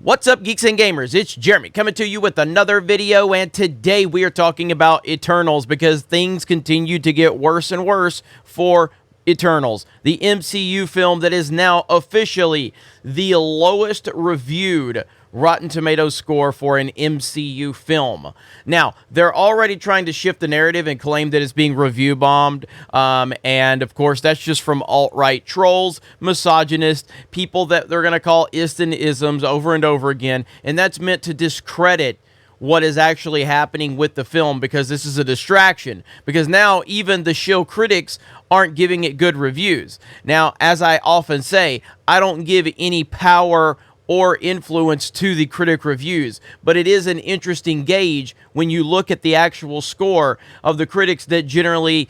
What's up, Geeks and Gamers? It's Jeremy coming to you with another video, and today we are talking about Eternals because things continue to get worse and worse for Eternals, the MCU film that is now officially the lowest reviewed Rotten Tomatoes score for an MCU film. Now, they're already trying to shift the narrative and claim that it's being review bombed, and of course, that's just from alt-right trolls, misogynists, people that they're going to call isms over and over again, and that's meant to discredit what is actually happening with the film because this is a distraction. Because now even the shill critics aren't giving it good reviews. Now, as I often say, I don't give any power or influence to the critic reviews, but it is an interesting gauge when you look at the actual score of the critics that generally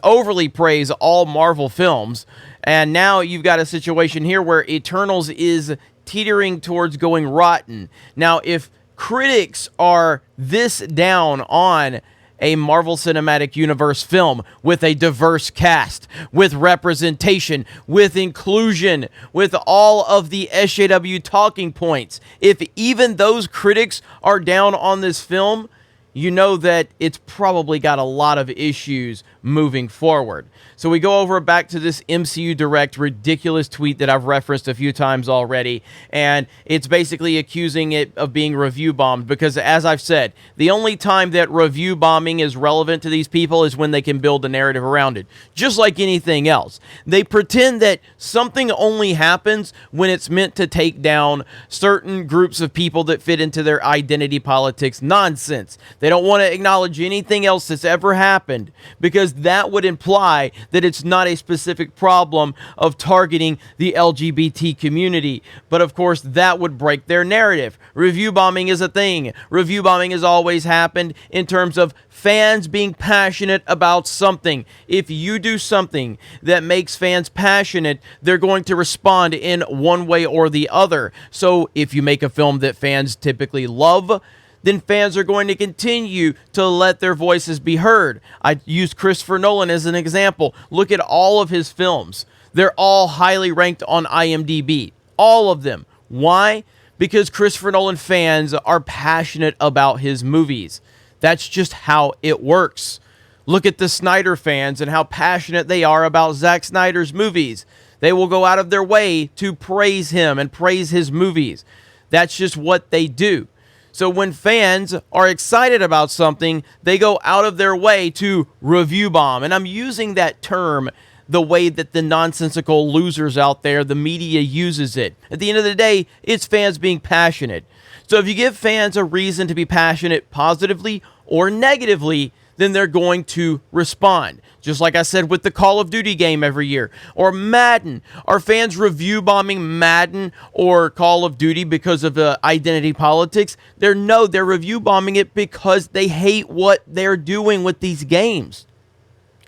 overly praise all Marvel films. And now you've got a situation here where Eternals is teetering towards going rotten. Now, if critics are this down on a Marvel Cinematic Universe film with a diverse cast, with representation, with inclusion, with all of the SJW talking points, if even those critics are down on this film, you know that it's probably got a lot of issues moving forward. So we go over back to this MCU Direct ridiculous tweet that I've referenced a few times already, and it's basically accusing it of being review bombed because, as I've said, the only time that review bombing is relevant to these people is when they can build a narrative around it. Just like anything else. They pretend that something only happens when it's meant to take down certain groups of people that fit into their identity politics nonsense. They don't want to acknowledge anything else that's ever happened because that would imply that it's not a specific problem of targeting the LGBT community. But of course, that would break their narrative. Review bombing is a thing. Review bombing has always happened in terms of fans being passionate about something. If you do something that makes fans passionate, they're going to respond in one way or the other. So if you make a film that fans typically love, then fans are going to continue to let their voices be heard. I used Christopher Nolan as an example. Look at all of his films. They're all highly ranked on IMDb. All of them. Why? Because Christopher Nolan fans are passionate about his movies. That's just how it works. Look at the Snyder fans and how passionate they are about Zack Snyder's movies. They will go out of their way to praise him and praise his movies. That's just what they do. So when fans are excited about something, they go out of their way to review bomb. And I'm using that term the way that the nonsensical losers out there, the media, uses it. At the end of the day, it's fans being passionate. So if you give fans a reason to be passionate positively or negatively, then they're going to respond. Just like I said with the Call of Duty game every year. Or Madden. Are fans review bombing Madden or Call of Duty because of identity politics? They're review bombing it because they hate what they're doing with these games.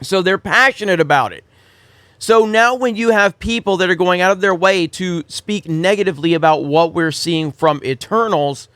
So they're passionate about it. So now when you have people that are going out of their way to speak negatively about what we're seeing from Eternals,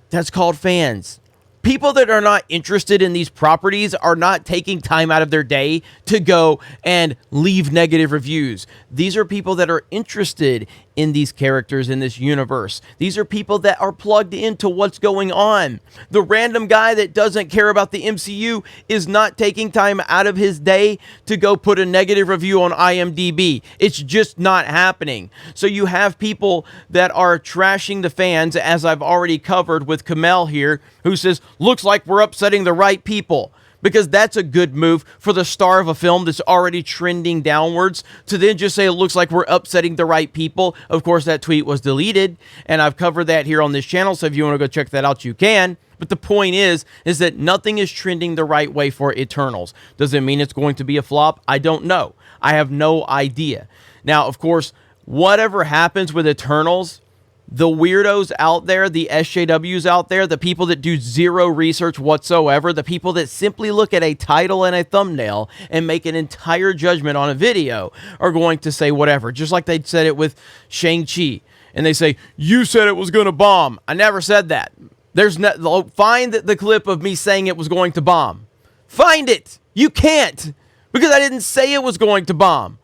that's called fans. People that are not interested in these properties are not taking time out of their day to go and leave negative reviews. These are people that are interested in these characters in this universe. These are people that are plugged into what's going on. The random guy that doesn't care about the MCU is not taking time out of his day to go put a negative review on IMDb. It's just not happening. So you have people that are trashing the fans, as I've already covered with Kamel here, who says, looks like we're upsetting the right people. Because that's a good move for the star of a film that's already trending downwards to then just say it looks like we're upsetting the right people. Of course, that tweet was deleted, and I've covered that here on this channel, so if you want to go check that out, you can. But the point is that nothing is trending the right way for Eternals. Does it mean it's going to be a flop? I don't know. I have no idea. Now, of course, whatever happens with Eternals, the weirdos out there, the SJWs out there, the people that do zero research whatsoever, the people that simply look at a title and a thumbnail and make an entire judgment on a video are going to say whatever. Just like they said it with Shang-Chi. And they say, you said it was going to bomb. I never said that. Find the clip of me saying it was going to bomb. Find it. You can't. Because I didn't say it was going to bomb.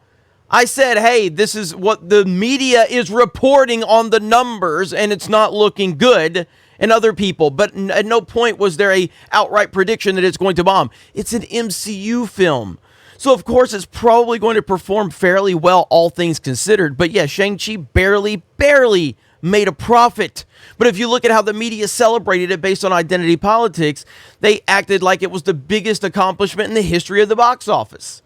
I said, hey, this is what the media is reporting on the numbers, and it's not looking good. And other people, but at no point was there a outright prediction that it's going to bomb. It's an MCU film. So, of course, it's probably going to perform fairly well, all things considered. But yeah, Shang-Chi barely made a profit. But if you look at how the media celebrated it based on identity politics, they acted like it was the biggest accomplishment in the history of the box office.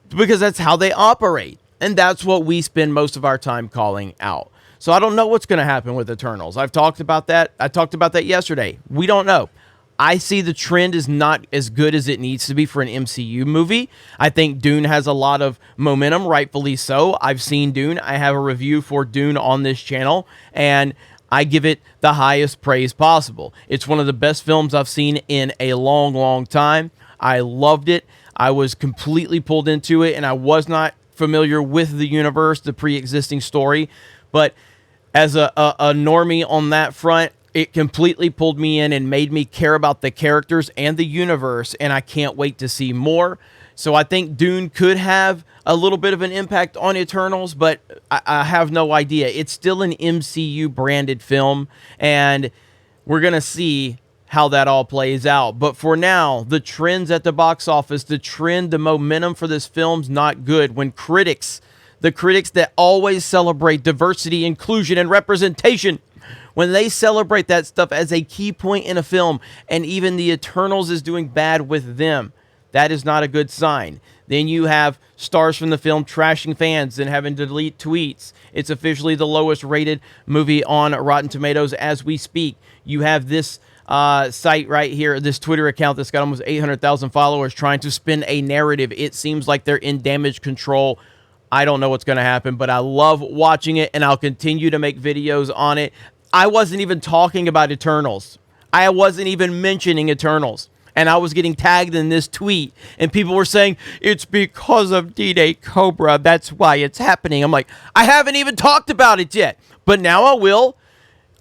Because that's how they operate. And that's what we spend most of our time calling out. So I don't know what's going to happen with Eternals. I've talked about that. I talked about that yesterday. We don't know. I see the trend is not as good as it needs to be for an MCU movie. I think Dune has a lot of momentum, rightfully so. I've seen Dune. I have a review for Dune on this channel, and I give it the highest praise possible. It's one of the best films I've seen in a long, long time. I loved it. I was completely pulled into it, and I was not familiar with the universe, the pre-existing story, but as a normie on that front, it completely pulled me in and made me care about the characters and the universe, and I can't wait to see more. So I think Dune could have a little bit of an impact on Eternals, but I have no idea. It's still an MCU branded film, and we're going to see how that all plays out. But for now, the trends at the box office, the momentum for this film's not good. When the critics that always celebrate diversity, inclusion, and representation, when they celebrate that stuff as a key point in a film, and even the Eternals is doing bad with them, that is not a good sign. Then you have stars from the film trashing fans and having to delete tweets. It's officially the lowest rated movie on Rotten Tomatoes as we speak. You have this site right here, this Twitter account that's got almost 800,000 followers trying to spin a narrative. It seems like they're in damage control. I don't know what's going to happen, but I love watching it, and I'll continue to make videos on it. I wasn't even talking about Eternals. I wasn't even mentioning Eternals. And I was getting tagged in this tweet, and people were saying, it's because of D-Day Cobra. That's why it's happening. I'm like, I haven't even talked about it yet, but now I will.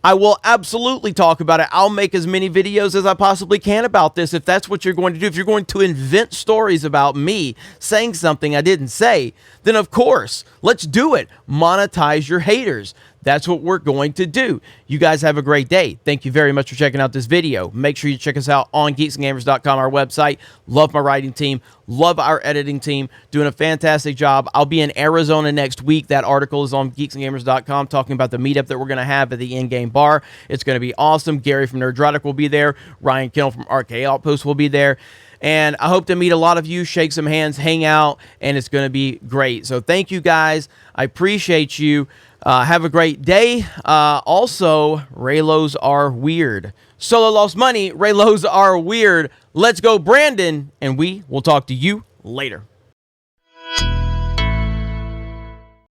I will absolutely talk about it. I'll make as many videos as I possibly can about this if that's what you're going to do. If you're going to invent stories about me saying something I didn't say, then of course, let's do it. Monetize your haters. That's what we're going to do. You guys have a great day. Thank you very much for checking out this video. Make sure you check us out on geeksgamers.com, our website. Love my writing team. Love our editing team. Doing a fantastic job. I'll be in Arizona next week. That article is on geeksgamers.com talking about the meetup that we're going to have at the in-game bar. It's going to be awesome. Gary from Nerdrotic will be there. Ryan Kennel from RK Outpost will be there. And I hope to meet a lot of you, shake some hands, hang out, and it's going to be great. So thank you guys. I appreciate you. Have a great day. Also, Raylos are weird. Solo lost money. Raylos are weird. Let's go, Brandon. And we will talk to you later.